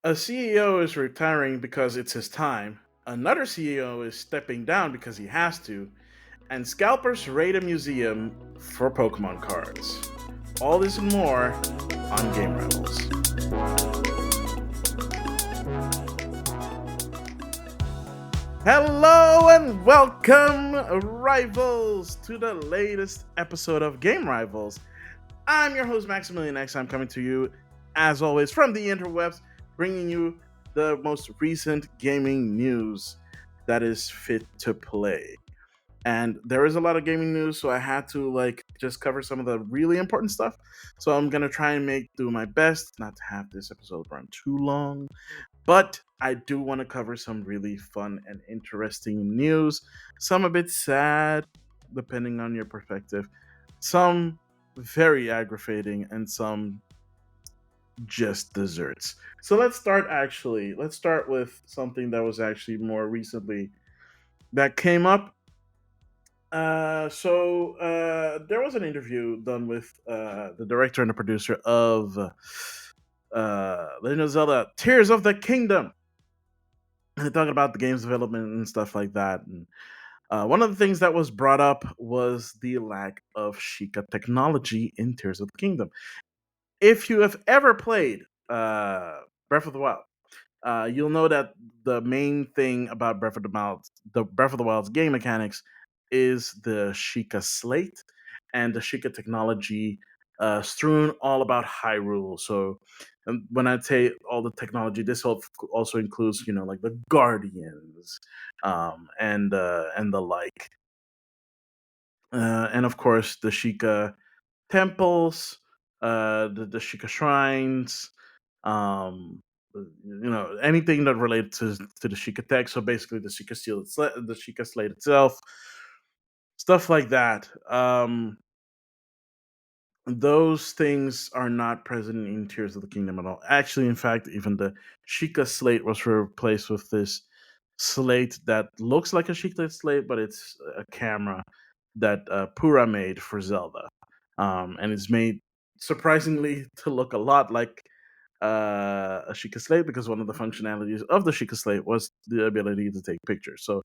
A CEO is retiring because it's his time. Another CEO is stepping down because he has to. And scalpers raid a museum for Pokemon cards. All this and more on Game Rivals. Hello and welcome, Rivals, to the latest episode of Game Rivals. I'm your host, Maximilian X. I'm coming to you, as always, from the interwebs, bringing you the most recent gaming news that is fit to play. And there is a lot of gaming news, so I had to just cover some of the really important stuff. So I'm gonna try and do my best not to have this episode run too long. But I do want to cover some really fun and interesting news. Some a bit sad, depending on your perspective. Some very aggravating, and some just desserts. So let's start with something that was actually more recently that came up. There was an interview done with the director and the producer of Legend of Zelda: Tears of the Kingdom. And they're talking about the game's development and stuff like that. And one of the things that was brought up was the lack of Sheikah technology in Tears of the Kingdom. If you have ever played Breath of the Wild, you'll know that the main thing about the Breath of the Wild's game mechanics, is the Sheikah slate and the Sheikah technology strewn all about Hyrule. So, when I say all the technology, this also includes, like the Guardians, and the like, and of course the Sheikah temples, the Sheikah shrines, anything that related to the Sheikah tech. So basically, the the Sheikah slate itself, stuff like that. Those things are not present in Tears of the Kingdom at all. Actually, in fact, even the Sheikah slate was replaced with this slate that looks like a Sheikah slate, but it's a camera that Pura made for Zelda, and it's made surprisingly to look a lot like a Sheikah slate, because one of the functionalities of the Sheikah slate was the ability to take pictures. So,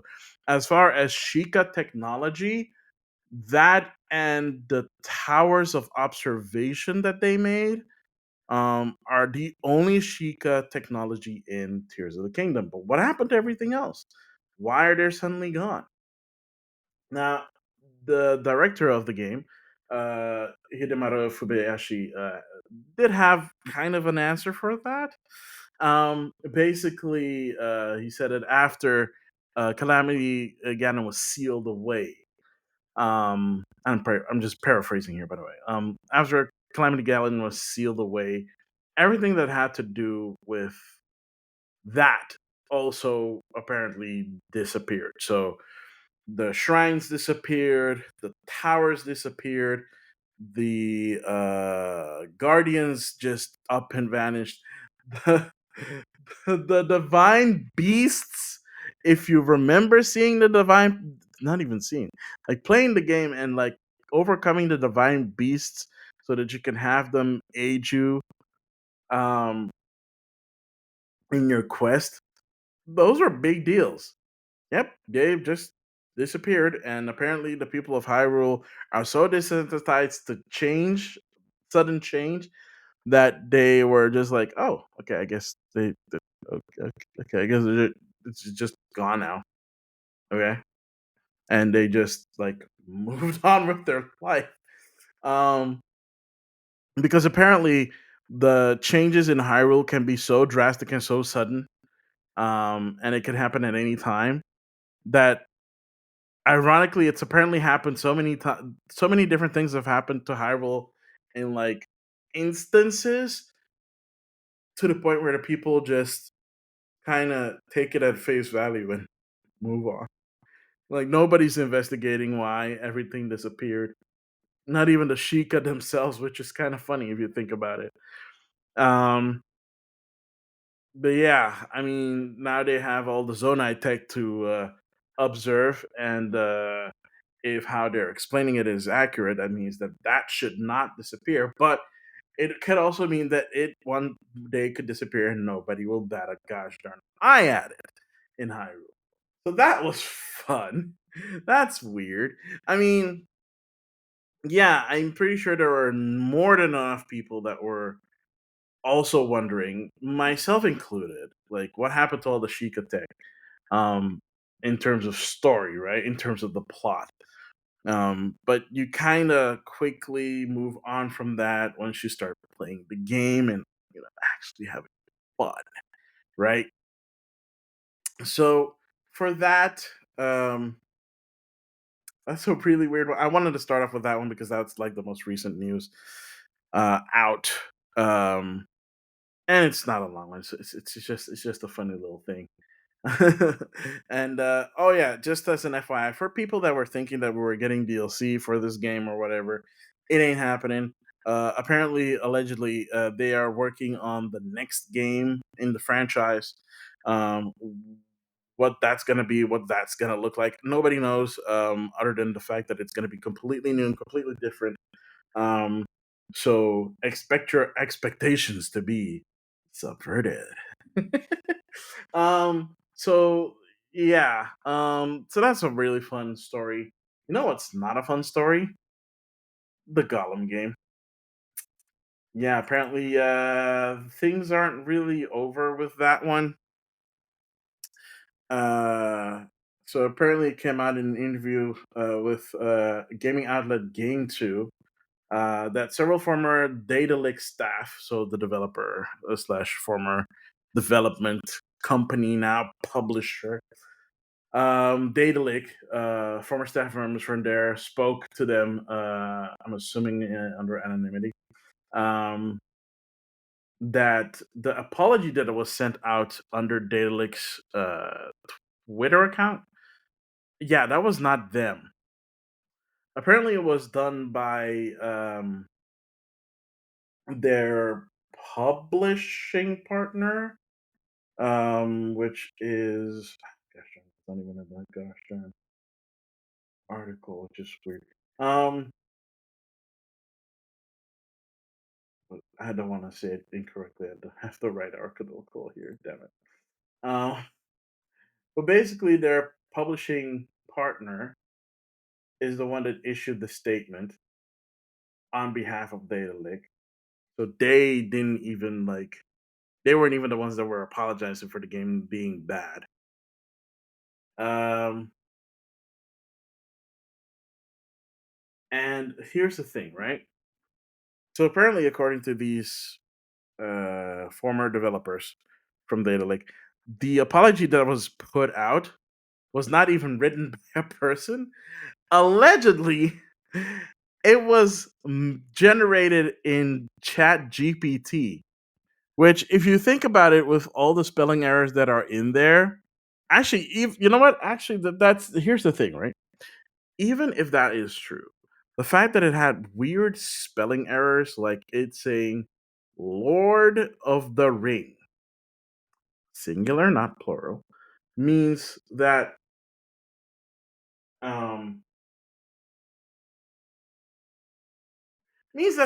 as far as Sheikah technology, that and the towers of observation that they made are the only Sheikah technology in Tears of the Kingdom. But what happened to everything else? Why are they suddenly gone? Now, the director of the game, Hidemaru Fubayashi, did have kind of an answer for that. Basically, he said that after Calamity Ganon was sealed away, I'm just paraphrasing here, by the way. After Calamity Ganon was sealed away, everything that had to do with that also apparently disappeared. So the shrines disappeared, the towers disappeared, the guardians just up and vanished. The, the divine beasts, if you remember seeing the divine, not even seeing, like playing the game and overcoming the divine beasts so that you can have them aid you um in your quest, those are big deals. Yep, Gabe just disappeared, and apparently the people of Hyrule are so desensitized to sudden change, that they were just like, "Oh, okay, I guess okay, okay, I guess it's just gone now." Okay, and they just moved on with their life, um, because apparently the changes in Hyrule can be so drastic and so sudden, and it can happen at any time, that ironically, it's apparently happened so many times. So many different things have happened to Hyrule in instances, to the point where the people just kind of take it at face value and move on. Like, nobody's investigating why everything disappeared. Not even the Sheikah themselves, which is kind of funny if you think about it. Um, but yeah, I mean, now they have all the Zonai tech to observe, and if how they're explaining it is accurate, that means that should not disappear. But It could also mean that it one day could disappear and nobody will bat a gosh darn eye at it in Hyrule. So that was fun. That's weird. I mean, yeah, I'm pretty sure there were more than enough people that were also wondering, myself included, like what happened to all the Sheikah tech, um, in terms of story, right? In terms of the plot. But you kind of quickly move on from that once you start playing the game and actually having fun, right? So for that, um, that's a really weird one. I wanted to start off with that one because that's like the most recent news out. Um, and it's not a long one. It's just a funny little thing. And oh yeah, just as an FYI, for people that were thinking that we were getting DLC for this game or whatever, it ain't happening. Apparently, allegedly, they are working on the next game in the franchise. Um, what that's gonna be, what that's gonna look like, nobody knows. Other than the fact that it's gonna be completely new and completely different. Um, so expect your expectations to be subverted. So yeah, so that's a really fun story. You know what's not a fun story? The Gollum game. Yeah, apparently things aren't really over with that one. Uh so apparently it came out in an interview with gaming outlet Game 2 that several former Daedalic staff, so the developer slash former development company now publisher, Daedalic, former staff members from there spoke to them. I'm assuming under anonymity. Um, that the apology that was sent out under Daedalic's Twitter account, yeah, that was not them. Apparently, it was done by their publishing partner, which is gosh, it's not even a gosh darn article, which is weird. Um, I don't want to say it incorrectly. I don't have the right article here. Damn it. But basically, their publishing partner is the one that issued the statement on behalf of Daedalic. So they didn't even they weren't even the ones that were apologizing for the game being bad. Um, and here's the thing, right? So apparently, according to these former developers from Daedalic, the apology that was put out was not even written by a person. Allegedly, it was generated in Chat GPT, which, if you think about it, with all the spelling errors that are in there, actually, you know what? Actually, that's here's the thing, right? Even if that is true, the fact that it had weird spelling errors, like it's saying Lord of the Ring, singular, not plural, means that um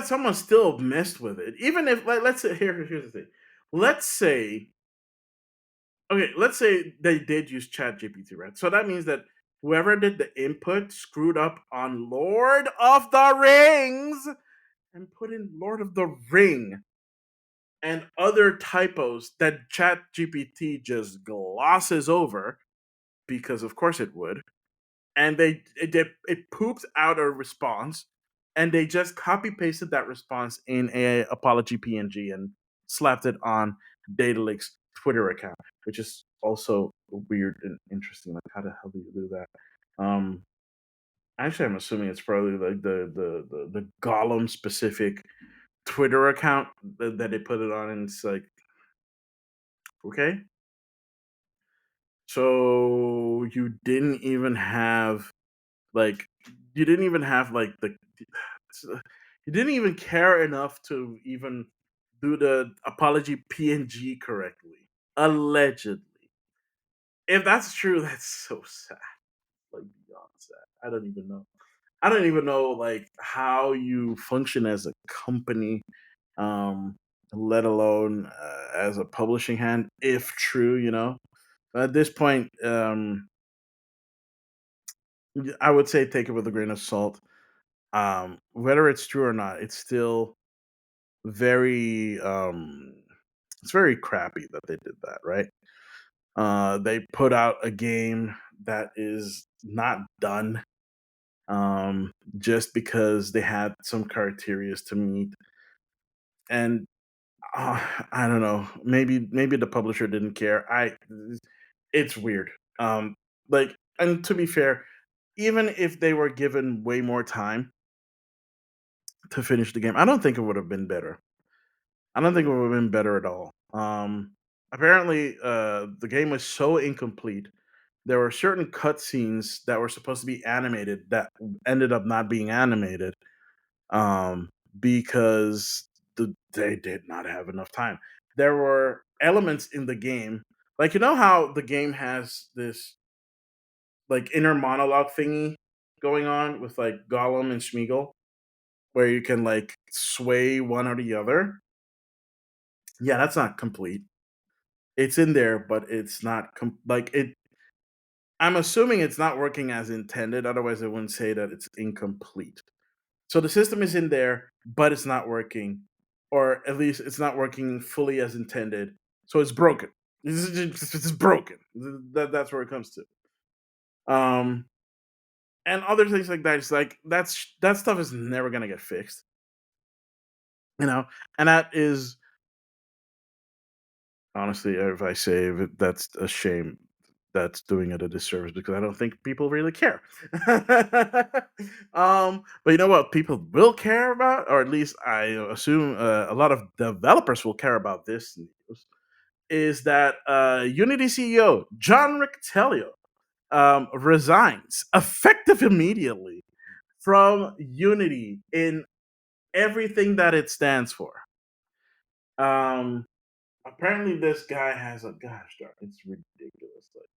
someone still messed with it. Even if, like, let's say, here's the thing. Let's say, okay, let's say they did use Chat GPT, right? So that means that whoever did the input screwed up on Lord of the Rings and put in Lord of the Ring and other typos that Chat GPT just glosses over, because of course it would, and it pooped out a response, and they just copy pasted that response in a apology PNG and slapped it on Datalic's Twitter account, which is also weird and interesting. Like, how the hell do you do that? Actually, I'm assuming it's probably like the Gollum specific Twitter account that they put it on, and it's like, okay, so like you didn't even have like the you didn't even care enough to even do the apology PNG correctly. Allegedly. If that's true, that's so sad. Like, beyond sad. I don't even know. I don't even know like how you function as a company. um, let alone as a publishing hand, if true. At this point, I would say take it with a grain of salt. Whether it's true or not, it's still very it's very crappy that they did that, right? They put out a game that is not done, just because they had some criteria to meet, and I don't know, maybe the publisher didn't care. It's weird. Like, and to be fair, even if they were given way more time to finish the game, I don't think it would have been better. I don't think it would have been better at all. Apparently, the game was so incomplete. There were certain cutscenes that were supposed to be animated that ended up not being animated, um, because they did not have enough time. There were elements in the game, like, how the game has this like inner monologue thingy going on with like Gollum and Schmeagol, where you can like sway one or the other. Yeah, that's not complete. It's in there, but it's not like it. I'm assuming it's not working as intended. Otherwise, I wouldn't say that it's incomplete. So the system is in there, but it's not working, or at least it's not working fully as intended. So it's broken. It's broken. That's where it comes to. Um, and other things like that. It's like that stuff is never gonna get fixed, you know. And that is honestly, if I say it, that's a shame. That's doing it a disservice because I don't think people really care. But you know what people will care about, or at least I assume a lot of developers will care about this news, is that Unity CEO John Riccitello resigns effective immediately from Unity in everything that it stands for. Um, Apparently, this guy has a gosh darn, it's ridiculous. Like,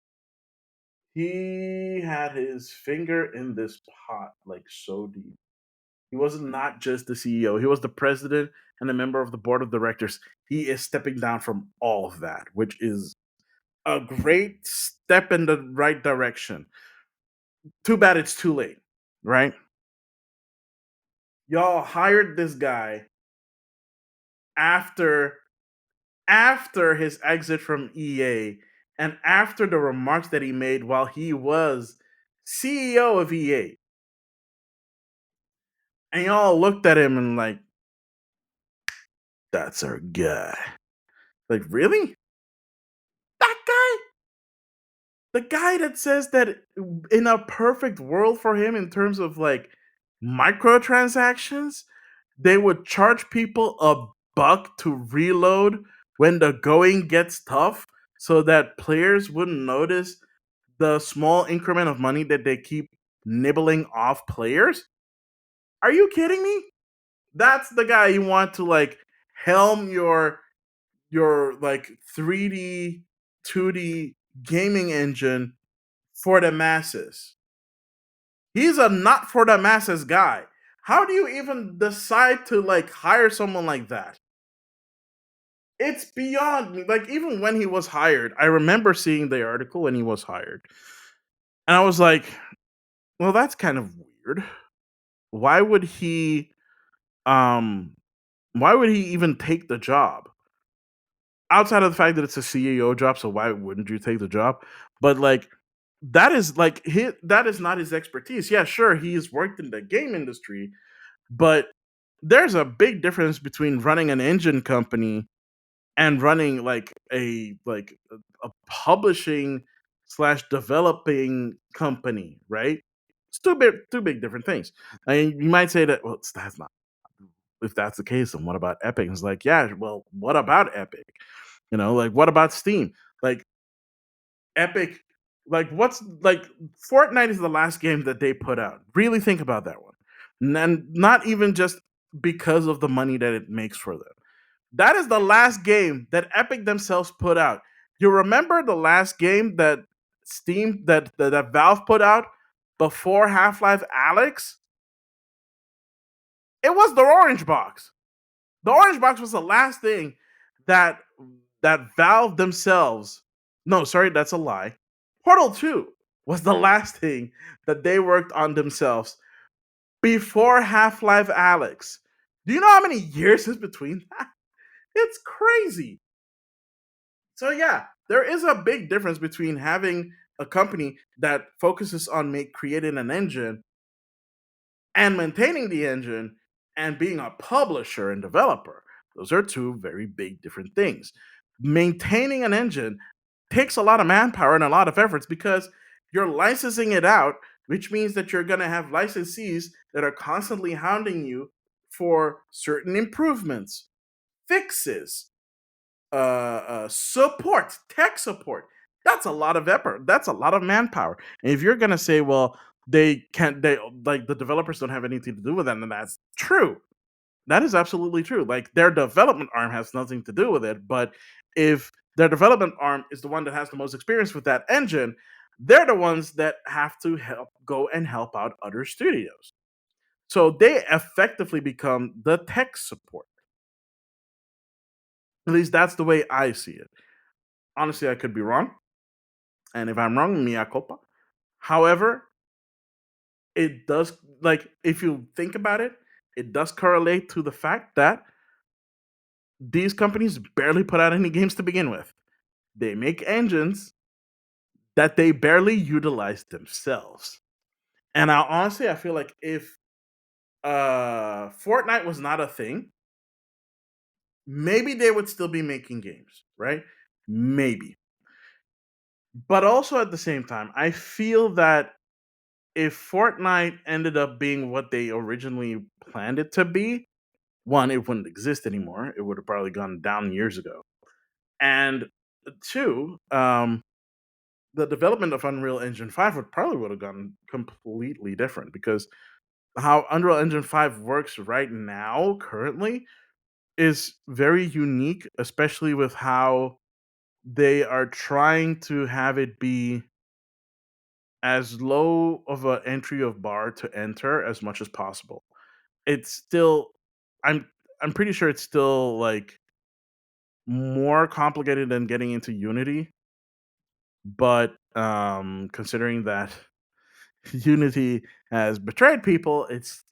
he had his finger in this pot like so deep. He was not just the CEO; he was the president and a member of the board of directors. He is stepping down from all of that, which is a great step in the right direction. Too bad it's too late, right? Y'all hired this guy after his exit from EA and after the remarks that he made while he was CEO of EA. And y'all looked at him and like, that's our guy. Like, really? That guy? The guy that says that in a perfect world for him in terms of like microtransactions, they would charge people $1 to reload when the going gets tough so that players wouldn't notice the small increment of money that they keep nibbling off players? Are you kidding me? That's the guy you want to like helm your like 3D 2D gaming engine for the masses. He's a not for the masses guy. How do you even decide to like hire someone like that? It's beyond me. Like, even when he was hired, I remember seeing the article when he was hired. And I was like, well, that's kind of weird. Why would he um why would he even take the job? Outside of the fact that it's a CEO job, so why wouldn't you take the job? But like that is not his expertise. Yeah, sure, he's worked in the game industry, but there's a big difference between running an engine company and running like a publishing slash developing company, right? It's two big different things. I mean, you might say that, well, that's not. If that's the case, then what about Epic? It's like, yeah, well, what about Epic? Like, what about Steam? Like, Epic, like, what's like Fortnite is the last game that they put out. Really think about that one. And not even just because of the money that it makes for them. That is the last game that Epic themselves put out. You remember the last game that Steam that Valve put out before Half-Life Alex? It was the Orange Box. The orange box was the last thing that Valve themselves. No, sorry, that's a lie. Portal 2 was the last thing that they worked on themselves before Half-Life Alex. Do you know how many years is between that? It's crazy. So yeah, there is a big difference between having a company that focuses on make creating an engine and maintaining the engine and being a publisher and developer. Those are two very big different things. Maintaining an engine takes a lot of manpower and a lot of efforts because you're licensing it out, which means that you're going to have licensees that are constantly hounding you for certain improvements, fixes, support, tech support. That's a lot of effort. That's a lot of manpower. And if you're gonna say, well, they can't, they like the developers don't have anything to do with that, then that's true. That is absolutely true. Like their development arm has nothing to do with it. But if their development arm is the one that has the most experience with that engine, they're the ones that have to help go and help out other studios. So they effectively become the tech support. At least that's the way I see it. Honestly, I could be wrong. And if I'm wrong, mea culpa. However, it does, like, if you think about it, it does correlate to the fact that these companies barely put out any games to begin with. They make engines that they barely utilize themselves. And I feel like if Fortnite was not a thing, maybe they would still be making games, right? Maybe. But also at the same time, I feel that if Fortnite ended up being what they originally planned it to be, one, it wouldn't exist anymore. It would have probably gone down years ago. And two, the development of Unreal Engine 5 would have gone completely different because how Unreal Engine 5 works right now, currently, is very unique, especially with how they are trying to have it be as low of an entry of bar to enter as much as possible. It's still I'm I'm pretty sure it's still like more complicated than getting into Unity, but considering that Unity has betrayed people, it's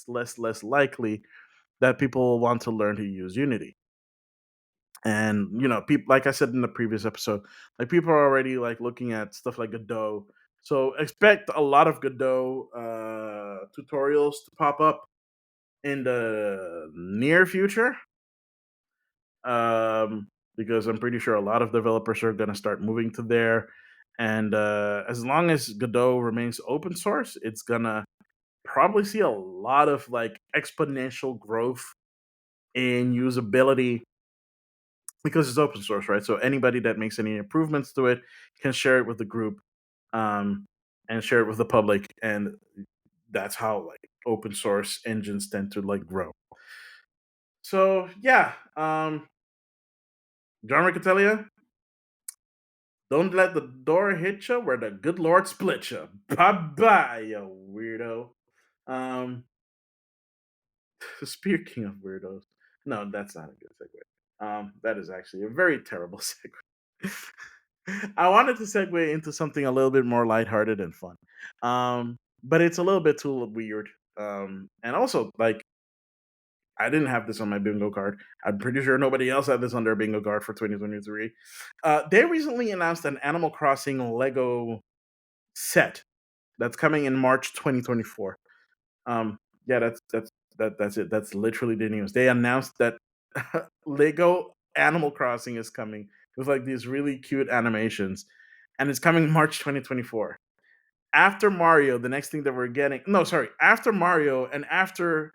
less likely that people will want to learn to use Unity. And people, like I said in the previous episode, like people are already like looking at stuff like Godot. So expect a lot of Godot tutorials to pop up in the near future, because I'm pretty sure a lot of developers are going to start moving to there. And as long as Godot remains open source, it's going to probably see a lot of like exponential growth in usability because it's open source, right? So anybody that makes any improvements to it can share it with the group, um, and share it with the public. And that's how like open source engines tend to like grow. So yeah, John Riccatellia, don't let the door hit you where the good Lord split you. Bye bye, you weirdo. Um, speaking of weirdos, no, that's not a good segue. That is actually a very terrible segue. I wanted to segue into something a little bit more lighthearted and fun, but it's a little bit too weird. And also, like, I didn't have this on my bingo card. I'm pretty sure nobody else had this on their bingo card for 2023. They recently announced an Animal Crossing Lego set that's coming in March 2024. Yeah, that's it. That's literally the news. They announced that Lego Animal Crossing is coming with like these really cute animations, and it's coming March 2024. After Mario, the next thing that we're getting, no, sorry, after Mario and after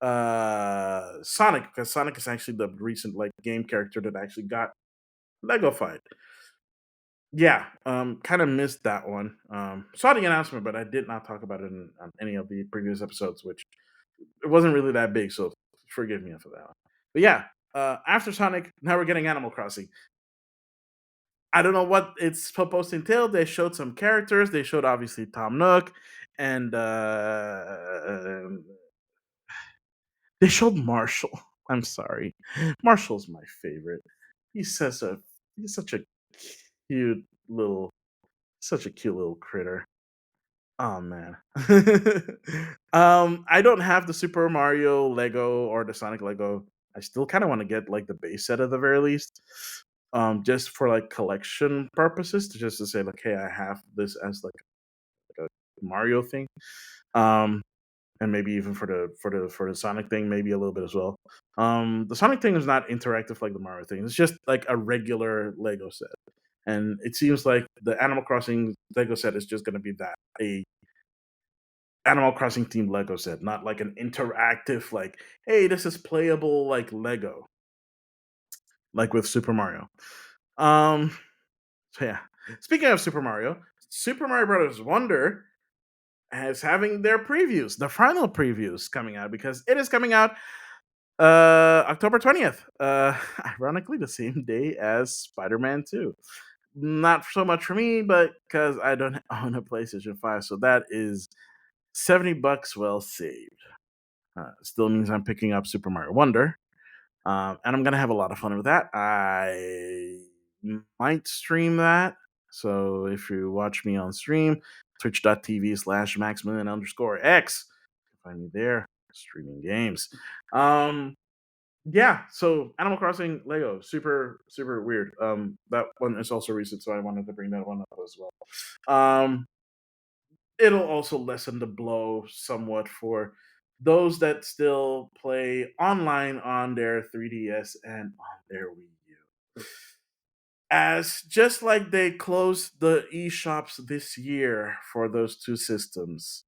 Sonic, because Sonic is actually the recent like game character that actually got Lego fight. Yeah, kind of missed that one. Saw the announcement, but I did not talk about it in on any of the previous episodes, which it wasn't really that big, so forgive me for that one. But yeah, after Sonic, now we're getting Animal Crossing. I don't know what it's supposed to entail. They showed some characters. They showed obviously Tom Nook, and they showed Marshall. I'm sorry. Marshall's my favorite. He's such a he's cute little such a cute little critter. Oh man. I don't have the Super Mario Lego or the Sonic Lego. I still kind of want to get like the base set at the very least. Just for like collection purposes, to just to say like, hey, I have this as like a Mario thing. Um, and maybe even for the Sonic thing, maybe a little bit as well. The Sonic thing is not interactive like the Mario thing. It's just like a regular Lego set, and it seems like the Animal Crossing Lego set is just going to be that a Animal Crossing themed Lego set, not like an interactive like, hey, this is playable like Lego, like with Super Mario. Um, so yeah. Speaking of Super Mario, Super Mario Brothers Wonder is having their previews, the final previews coming out because it is coming out October 20th. Ironically the same day as Spider-Man 2. Not so much for me, but because I don't own a PlayStation 5, so that is $70 well saved. Still means I'm picking up Super Mario Wonder, and I'm gonna have a lot of fun with that. I might stream that. So if you watch me on stream, twitch.tv/maxmillion_x, find me there streaming games. Yeah, so Animal Crossing Lego, super weird. That one is also recent, so I wanted to bring that one up as well. Um, it'll also lessen the blow somewhat for those that still play online on their 3DS and on their Wii U. As just like they closed the eShops this year for those two systems,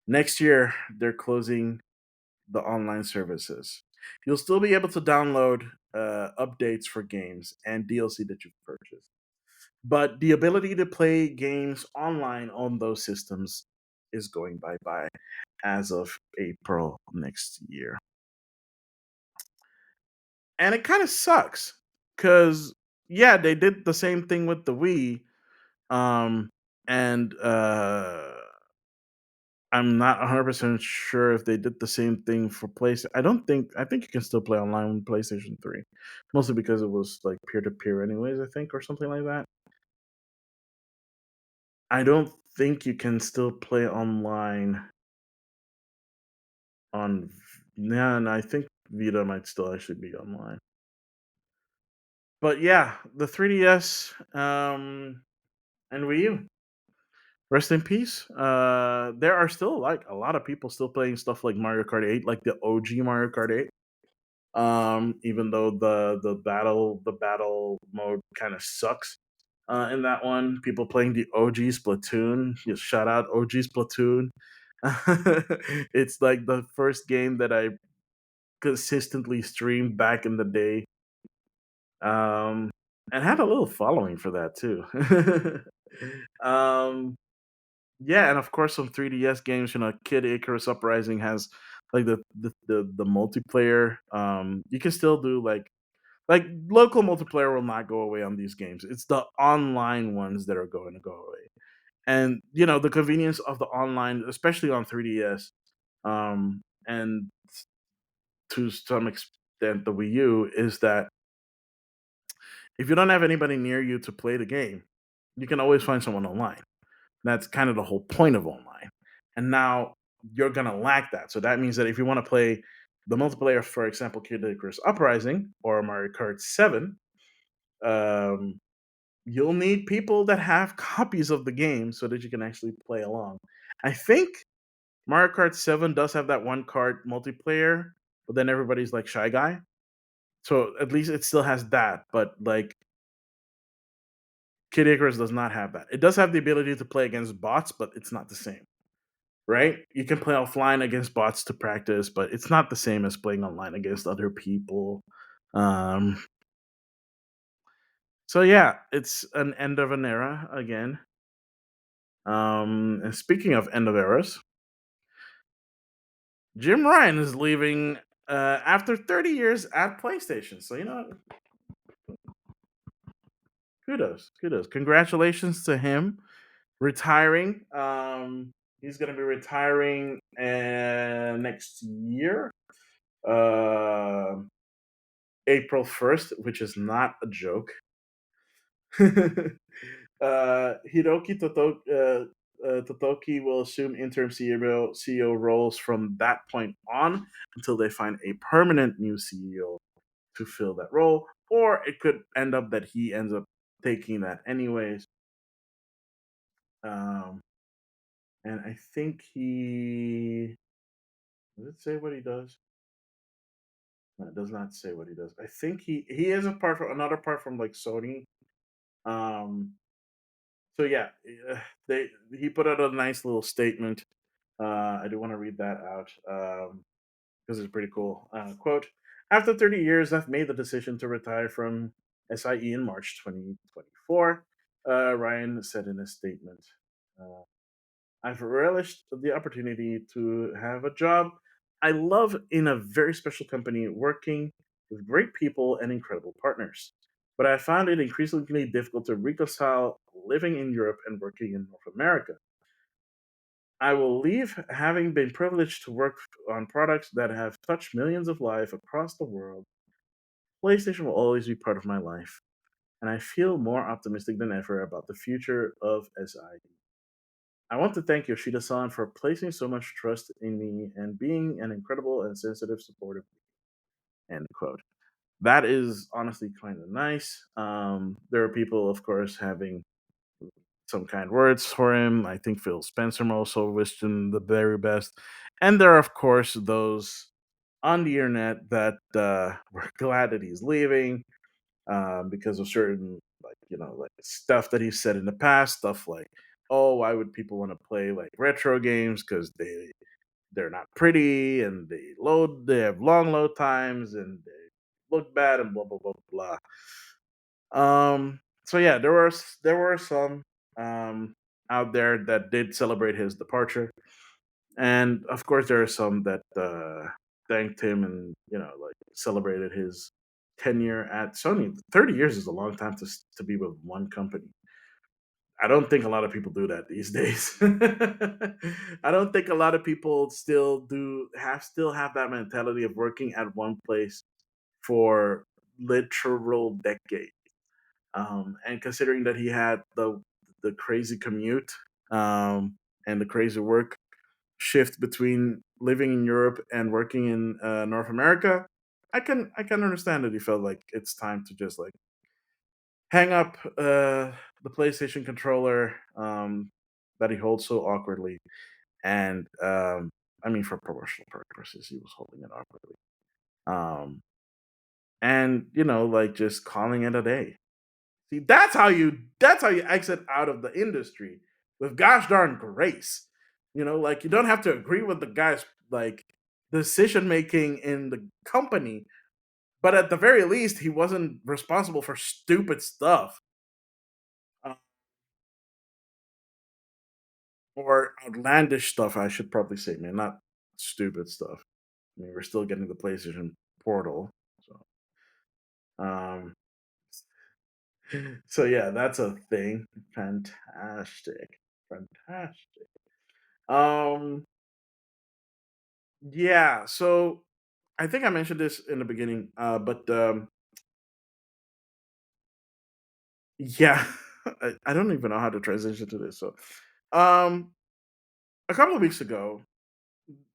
next year they're closing the online services. You'll still be able to download updates for games and DLC that you've purchased, but the ability to play games online on those systems is going bye bye as of April next year. And it kind of sucks because, yeah, they did the same thing with the Wii. Um, and I'm not 100% sure if they did the same thing for PlayStation. I think you can still play online on PlayStation 3. Mostly because it was like peer to peer anyways, I think, or something like that. I don't think you can still play online on yeah, and I think Vita might still actually be online. But yeah, the 3DS and Wii U. Rest in peace. There are still like a lot of people still playing stuff like Mario Kart 8, like the OG Mario Kart 8. Even though the battle mode kind of sucks. In that one, people playing the OG Splatoon. Just shout out OG Splatoon. It's like the first game that I consistently streamed back in the day. Um, and had a little following for that too. um, yeah, and of course some 3DS games. Kid Icarus Uprising has like the multiplayer. You can still do like local multiplayer will not go away on these games. It's the online ones that are going to go away. And the convenience of the online, especially on 3DS, and to some extent the Wii U, is that if you don't have anybody near you to play the game, you can always find someone online. That's kind of the whole point of online. And now you're gonna lack that. So that means that if you want to play the multiplayer, for example, Kid Icarus Uprising or Mario Kart 7, um, you'll need people that have copies of the game so that you can actually play along. I think Mario Kart 7 does have that one card multiplayer, but then everybody's like Shy Guy. So at least it still has that, but like Kid Icarus does not have that. It does have the ability to play against bots, but it's not the same, right? You can play offline against bots to practice, but it's not the same as playing online against other people. Um, so yeah, it's an end of an era again. And speaking of end of eras, Jim Ryan is leaving after 30 years at PlayStation. So kudos, congratulations to him retiring. He's gonna be retiring next year. uh, April 1st, which is not a joke. Totoki will assume interim CEO roles from that point on until they find a permanent new CEO to fill that role, or it could end up that he ends up taking that anyways. Um, and I think he does it say what he does? No, it does not say what he does. I think he is a part from another part from like Sony. Um, so yeah, they he put out a nice little statement. I do want to read that out because it's pretty cool. Quote: After 30 years, I've made the decision to retire from SIE in March 2024. Ryan said in a statement. Uh, I've relished the opportunity to have a job I love in a very special company, working with great people and incredible partners. But I found it increasingly difficult to reconcile living in Europe and working in North America. I will leave having been privileged to work on products that have touched millions of lives across the world. PlayStation will always be part of my life, and I feel more optimistic than ever about the future of SI. I want to thank Yoshida-san for placing so much trust in me and being an incredible and sensitive, supportive. End quote. That is honestly kind of nice. There are people, of course, having some kind words for him. I think Phil Spencer also wished him the very best, and there are, of course, those on the internet that were glad that he's leaving because of certain, like, like stuff that he said in the past, stuff like, oh, why would people want to play like retro games because they're not pretty and they have long load times and they look bad and blah blah blah blah. So yeah, there were some um out there that did celebrate his departure, and of course there are some that thanked him and like celebrated his tenure at Sony. 30 years is a long time to be with one company. I don't think a lot of people do that these days. I don't think a lot of people still have that mentality of working at one place for literal decades. And considering that he had the crazy commute and the crazy work shift between living in Europe and working in North America, I can understand that he felt like it's time to just like hang up the PlayStation controller that he holds so awkwardly, and I mean for promotional purposes, he was holding it awkwardly, um, and like just calling it a day. See, that's how you exit out of the industry with gosh darn grace. Like you don't have to agree with the guy's like decision making in the company, but at the very least, he wasn't responsible for stupid stuff. Uh, or outlandish stuff, I should probably say, man, not stupid stuff. I mean, we're still getting the PlayStation Portal, so um, so yeah, that's a thing. Fantastic, fantastic. Um, yeah. So I think I mentioned this in the beginning, but yeah, I don't even know how to transition to this. So, um, a couple of weeks ago,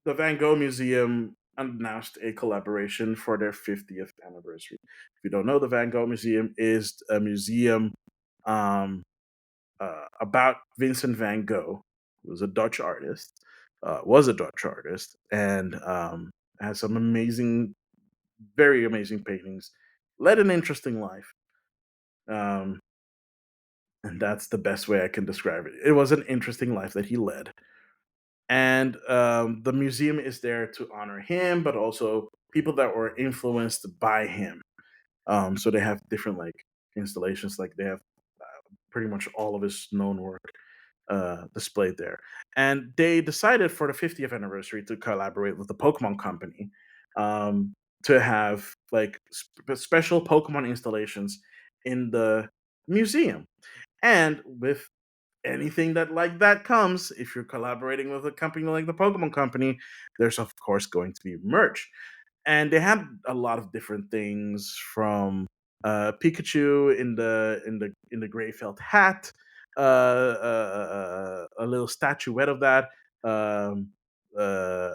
the Van Gogh Museum announced a collaboration for their 50th anniversary. If you don't know, the Van Gogh Museum is a museum um, about Vincent van Gogh, who was a Dutch artist, and has some amazing, very amazing paintings. Led an interesting life, um, and that's the best way I can describe it. It was an interesting life that he led, and the museum is there to honor him, but also people that were influenced by him. So they have different like installations, like they have pretty much all of his known work displayed there. And they decided for the 50th anniversary to collaborate with the Pokemon Company to have like special Pokemon installations in the museum. And with anything that like that comes, if you're collaborating with a company like the Pokemon Company, there's of course going to be merch. and they had a lot of different things from Pikachu in the gray felt hat, a little statuette of that, um, a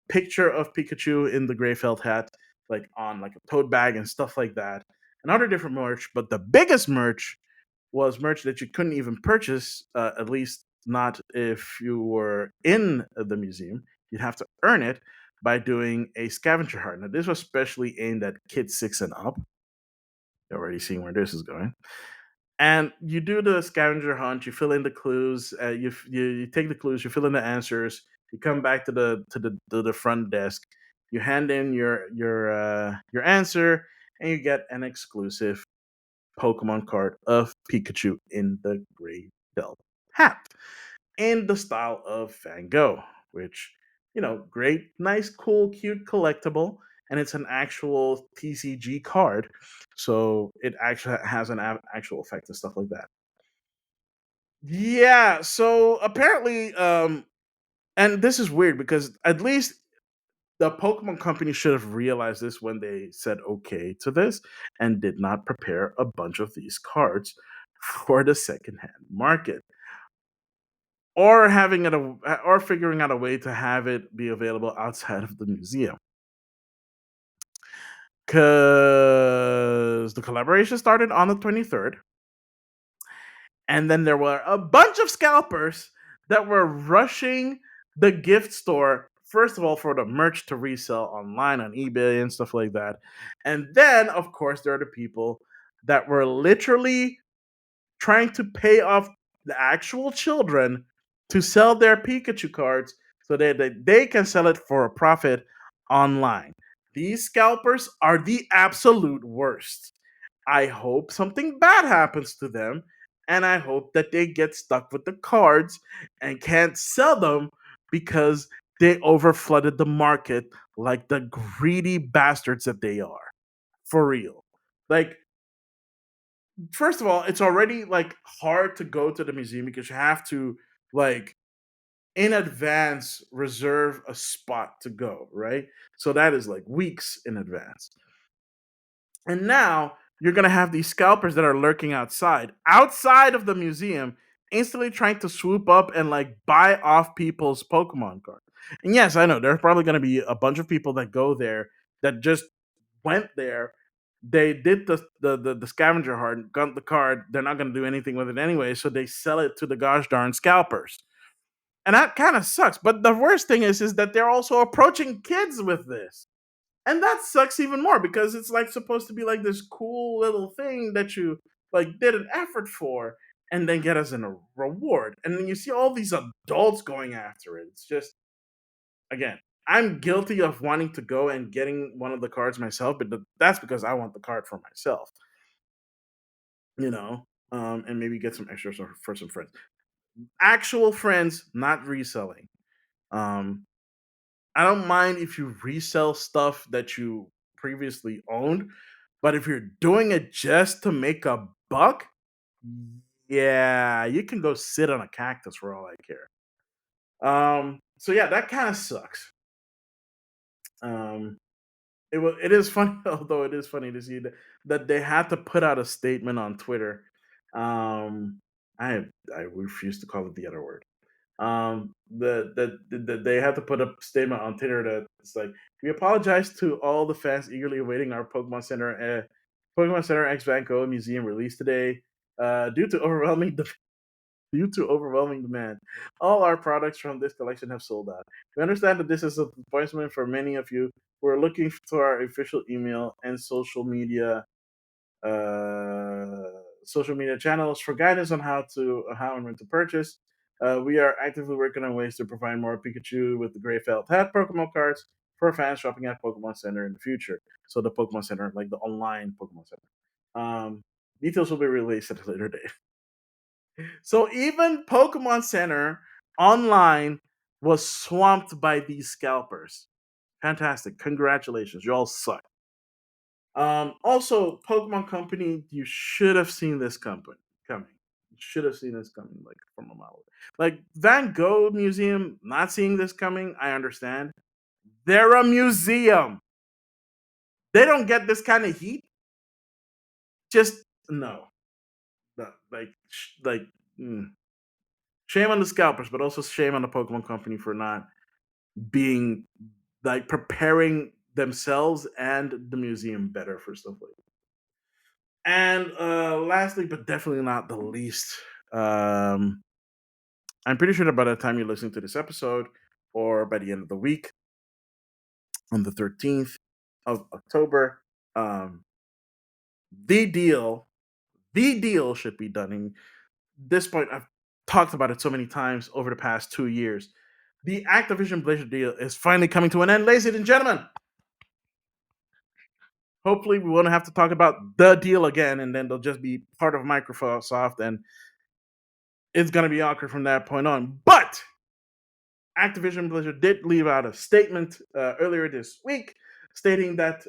picture of Pikachu in the gray felt hat, like on like a tote bag and stuff like that, and other different merch. But the biggest merch was merch that you couldn't even purchase, at least not if you were in the museum. You'd have to earn it by doing a scavenger hunt. Now, this was specially aimed at kids 6 and up. You're already seeing where this is going. And you do the scavenger hunt. You fill in the clues. You take the clues. You fill in the answers. You come back to the front desk. You hand in your answer, and you get an exclusive Pokemon card of Pikachu in the gray belt hat in the style of Van Gogh, which, great, nice, cool, cute collectible. And it's an actual TCG card. So it actually has an actual effect and stuff like that. Yeah. So apparently, and this is weird because at least the Pokemon Company should have realized this when they said okay to this and did not prepare a bunch of these cards for the secondhand market, or or figuring out a way to have it be available outside of the museum. Because the collaboration started on the 23rd, and then there were a bunch of scalpers that were rushing the gift store, first of all, for the merch to resell online on eBay and stuff like that. And then, of course, there are the people that were literally trying to pay off the actual children to sell their Pikachu cards so that they can sell it for a profit online. These scalpers are the absolute worst. I hope something bad happens to them, and I hope that they get stuck with the cards and can't sell them because they overflooded the market like the greedy bastards that they are. For real. Like, first of all, it's already like hard to go to the museum because you have to, like, in advance reserve a spot to go, right? So that is like weeks in advance. And now you're gonna have these scalpers that are lurking outside of the museum, instantly trying to swoop up and like buy off people's Pokemon cards. And yes, I know there's probably gonna be a bunch of people that go there that just went there. They did the scavenger hunt, got the card. They're not gonna do anything with it anyway, so they sell it to the gosh darn scalpers. And that kind of sucks. But the worst thing is that they're also approaching kids with this. And that sucks even more because it's like supposed to be like this cool little thing that you like did an effort for and then get as a reward. And then you see all these adults going after it. It's just, again, I'm guilty of wanting to go and getting one of the cards myself, but that's because I want the card for myself, and maybe get some extras for some friends. Actual friends, not reselling. Um, I don't mind if you resell stuff that you previously owned, but if you're doing it just to make a buck, yeah, you can go sit on a cactus for all I care. So yeah, that kind of sucks. Um, it is funny, although it is funny to see that they had to put out a statement on Twitter. Um, I refuse to call it the other word. They had to put a statement on Twitter that it's like, we apologize to all the fans eagerly awaiting our Pokemon Center X Banco Museum release today. Due to due to overwhelming demand, all our products from this collection have sold out. We understand that this is a disappointment for many of you who are looking to our official email and social media channels for guidance on how and when to purchase. We are actively working on ways to provide more Pikachu with the Gray Felt Hat Pokemon cards for fans shopping at Pokemon Center in the future. So the Pokemon Center, like the online Pokemon Center. Um, Details will be released at a later date. So even Pokemon Center online was swamped by these scalpers. Fantastic. Congratulations. You all suck. Also, Pokemon Company, you should have seen this coming. You should have seen this coming, like from a mile away. Like Van Gogh Museum, not seeing this coming, I understand. They're a museum. They don't get this kind of heat. Just no. No, like mm. Shame on the scalpers, but also shame on the Pokemon Company for not being like preparing themselves and the museum better for stuff like that. And lastly, but definitely not the least, um, I'm pretty sure that by the time you're listening to this episode, or by the end of the week, on the 13th of October, um, the deal, the deal should be done. And this point, I've talked about it so many times over the past 2 years. The Activision Blizzard deal is finally coming to an end, ladies and gentlemen. Hopefully, we won't have to talk about the deal again, and then they'll just be part of Microsoft, and it's going to be awkward from that point on. But Activision Blizzard did leave out a statement earlier this week stating that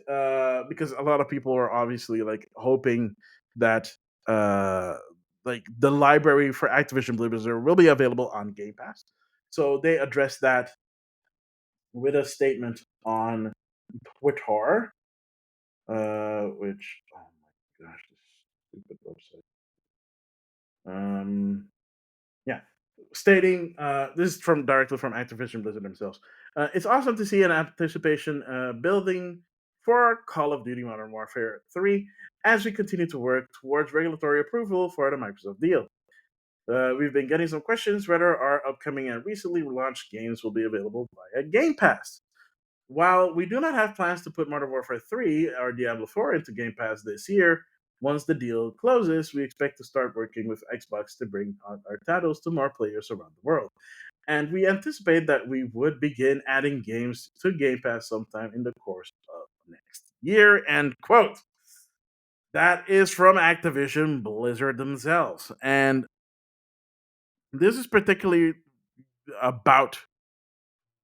because a lot of people are obviously like hoping that uh, like the library for Activision Blizzard will be available on Game Pass. So they addressed that with a statement on Twitter, which oh my gosh, this stupid website. Yeah, stating this is from directly from Activision Blizzard themselves. It's awesome to see an anticipation building for Call of Duty Modern Warfare 3 as we continue to work towards regulatory approval for the Microsoft deal. We've been getting some questions whether our upcoming and recently launched games will be available via Game Pass. While we do not have plans to put Modern Warfare 3 or Diablo 4 into Game Pass this year, once the deal closes, we expect to start working with Xbox to bring out our titles to more players around the world. And we anticipate that we would begin adding games to Game Pass sometime in the course of next year. End quote. That is from Activision Blizzard themselves. And this is particularly about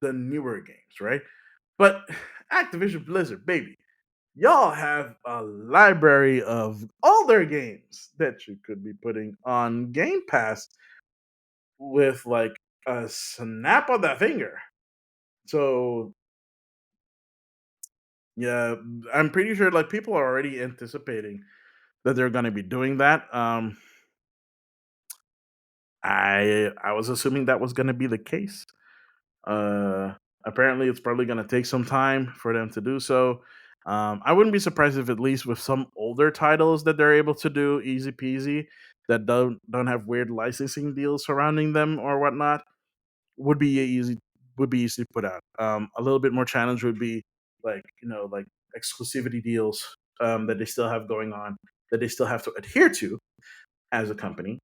the newer games, right? But Activision Blizzard, baby, y'all have a library of older games that you could be putting on Game Pass with like a snap of the finger. So yeah, I'm pretty sure like people are already anticipating that they're going to be doing that. I was assuming that was going to be the case. Uh, Apparently, it's probably going to take some time for them to do so. I wouldn't be surprised if at least with some older titles that they're able to do easy peasy that don't have weird licensing deals surrounding them or whatnot would be easy to put out. A little bit more challenge would be like like exclusivity deals that they still have going on that they still have to adhere to as a company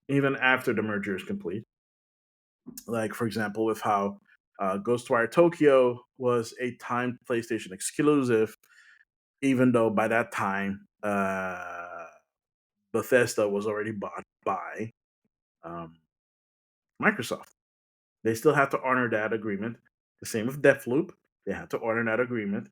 even after the merger is complete. Like for example, with how Ghostwire Tokyo was a timed PlayStation exclusive, even though by that time Bethesda was already bought by um, Microsoft. They still have to honor that agreement. The same with Deathloop. They had to honor that agreement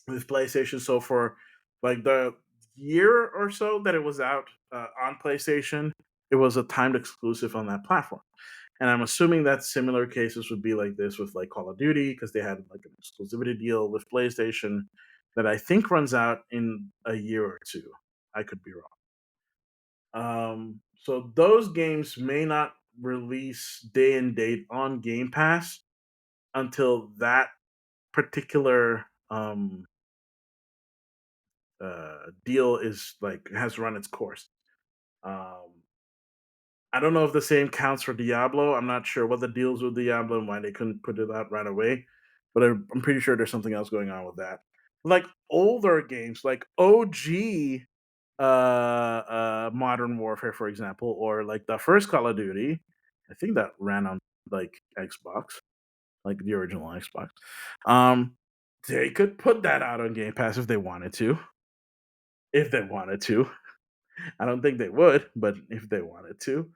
with PlayStation. So for like the year or so that it was out on PlayStation, it was a timed exclusive on that platform. And I'm assuming that similar cases would be like this with like Call of Duty because they had like an exclusivity deal with PlayStation that I think runs out in a year or two. I could be wrong. So those games may not release day and date on Game Pass until that particular deal is like has run its course. Um, I don't know if the same counts for Diablo. I'm not sure what the deals with Diablo and why they couldn't put it out right away, but I'm pretty sure there's something else going on with that. Like older games, like OG Modern Warfare, for example, or like the first Call of Duty. I think that ran on like Xbox, like the original Xbox. Um, they could put that out on Game Pass if they wanted to. If they wanted to. I don't think they would, but if they wanted to.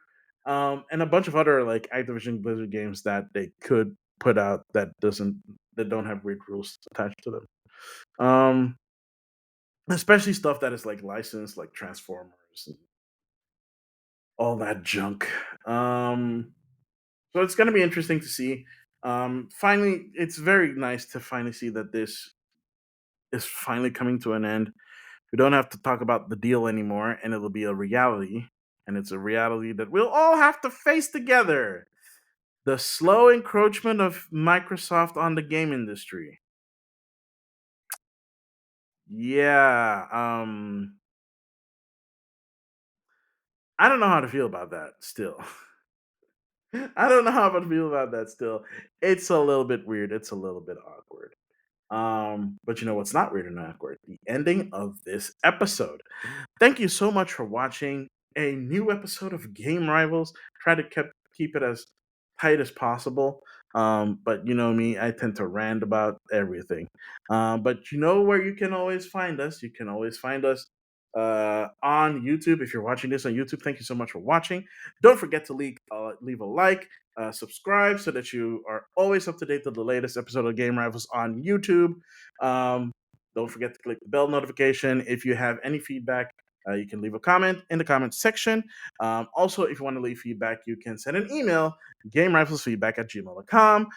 And a bunch of other like Activision Blizzard games that they could put out that don't have weird rules attached to them. Um, Especially stuff that is like licensed, like Transformers and all that junk. Um, so it's gonna be interesting to see. Finally, it's very nice to finally see that this is finally coming to an end. We don't have to talk about the deal anymore, and it'll be a reality. And it's a reality that we'll all have to face together. The slow encroachment of Microsoft on the game industry. Yeah, I don't know how to feel about that still. I don't know how to feel about that still. It's a little bit weird. It's a little bit awkward. But you know what's not weird and awkward? The ending of this episode. Thank you so much for watching a new episode of Game Rivals. Try to keep it as tight as possible. But you know me, I tend to rant about everything. But you know where you can always find us? You can always find us on YouTube. If you're watching this on YouTube, thank you so much for watching. Don't forget to leave a like, subscribe so that you are always up to date with the latest episode of Game Rivals on YouTube. Um, don't forget to click the bell notification. If you have any feedback, you can leave a comment in the comment section. Also, if you want to leave feedback, you can send an email, gameriflesfeedback@gmail.com.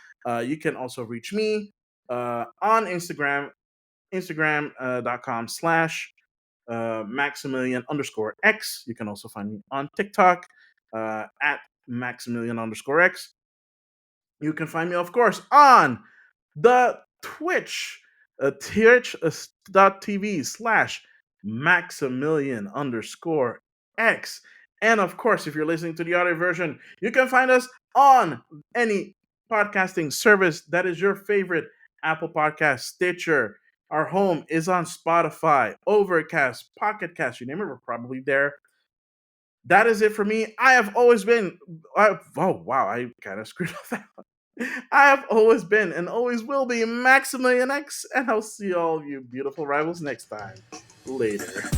You can also reach me on Instagram.com/, Maximilian_X. You can also find me on TikTok at Maximilian_X. You can find me, of course, on the Twitch, twitch.tv/ Maximilian_X. And of course, if you're listening to the audio version, you can find us on any podcasting service that is your favorite: Apple Podcast, Stitcher. Our home is on Spotify, Overcast, Pocket Cast. You name it, we're probably there. That is it for me. I have always been. Oh wow, I kind of screwed up that one. I have always been and always will be Maximilian X, and I'll see all you beautiful rivals next time. Later.